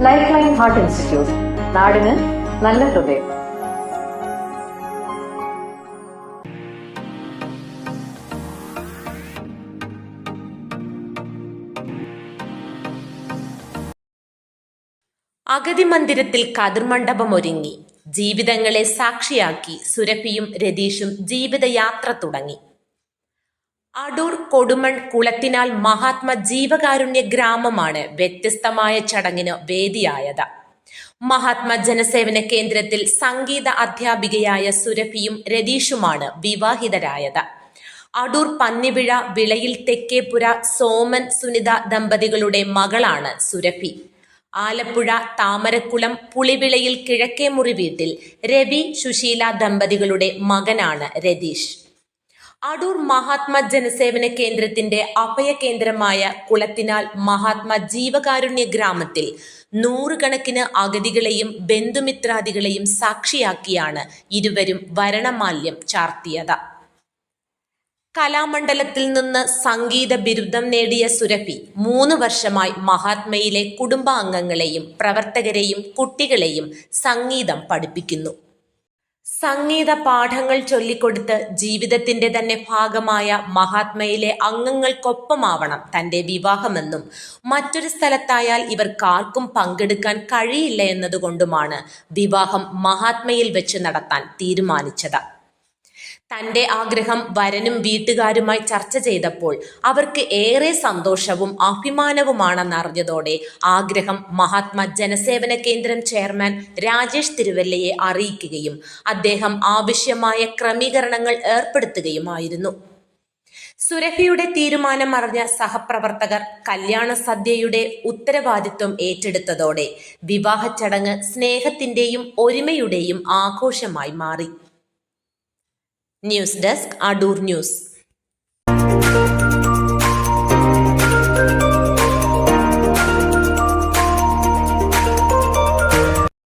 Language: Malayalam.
ലൈഫ് ലൈൻ ഹാർട്ട് ഇൻസ്റ്റിറ്റ്യൂട്ട്, നാടിന് നല്ല ഹൃദയം. അഗതി മന്ദിരത്തിൽ കതിർമണ്ഡപമൊരുങ്ങി. ജീവിതങ്ങളെ സാക്ഷിയാക്കി സുരഭിയും രതീഷും ജീവിതയാത്ര തുടങ്ങി. അടൂർ കൊടുമൺ കുളത്തിനാൽ മഹാത്മ ജീവകാരുണ്യ ഗ്രാമമാണ് വ്യത്യസ്തമായ ചടങ്ങിന് വേദിയായത്. മഹാത്മ ജനസേവന കേന്ദ്രത്തിൽ സംഗീത അധ്യാപികയായ സുരഭിയും രതീഷുമാണ് വിവാഹിതരായത്. അടൂർ പന്നിവിഴ വിളയിൽ തെക്കേപ്പുര സോമൻ സുനിത ദമ്പതികളുടെ മകളാണ് സുരഭി. ആലപ്പുഴ താമരക്കുളം പുളിവിളയിൽ കിഴക്കേമുറി വീട്ടിൽ രവി സുശീല ദമ്പതികളുടെ മകനാണ് രതീഷ്. അടൂർ മഹാത്മ ജനസേവന കേന്ദ്രത്തിന്റെ അഭയകേന്ദ്രമായ കുളത്തിനാൽ മഹാത്മ ജീവകാരുണ്യ ഗ്രാമത്തിൽ നൂറുകണക്കിന് അഗതികളെയും ബന്ധുമിത്രാദികളെയും സാക്ഷിയാക്കിയാണ് ഇരുവരും വരണമാല്യം ചാർത്തിയത്. കലാമണ്ഡലത്തിൽ നിന്ന് സംഗീത ബിരുദം നേടിയ സുരഭി 3 വർഷമായി മഹാത്മയിലെ കുടുംബാംഗങ്ങളെയും പ്രവർത്തകരെയും കുട്ടികളെയും സംഗീതം പഠിപ്പിക്കുന്നു. സംഗീത പാഠങ്ങൾ ചൊല്ലിക്കൊടുത്ത് ജീവിതത്തിന്റെ തന്നെ ഭാഗമായ മഹാത്മയിലെ അംഗങ്ങൾക്കൊപ്പമാവണം തന്റെ വിവാഹമെന്നും മറ്റൊരു സ്ഥലത്തായാൽ ഇവർക്കാർക്കും പങ്കെടുക്കാൻ കഴിയില്ല എന്നതുകൊണ്ടുമാണ് വിവാഹം മഹാത്മയിൽ വെച്ച് നടത്താൻ തീരുമാനിച്ചത്. തന്റെ ആഗ്രഹം വരനും വീട്ടുകാരുമായി ചർച്ച ചെയ്തപ്പോൾ അവർക്ക് ഏറെ സന്തോഷവും അഭിമാനവുമാണെന്നറിഞ്ഞതോടെ ആഗ്രഹം മഹാത്മ ജനസേവന കേന്ദ്രം ചെയർമാൻ രാജേഷ് തിരുവല്ലയെ അറിയിക്കുകയും അദ്ദേഹം ആവശ്യമായ ക്രമീകരണങ്ങൾ ഏർപ്പെടുത്തുകയുമായിരുന്നു. സുരഭിയുടെ തീരുമാനം അറിഞ്ഞ സഹപ്രവർത്തകർ കല്യാണ സദ്യയുടെ ഉത്തരവാദിത്വം ഏറ്റെടുത്തതോടെ വിവാഹ ചടങ്ങ് സ്നേഹത്തിന്റെയും ഒരുമയുടെയും ആഘോഷമായി മാറി. News desk, Adoor news.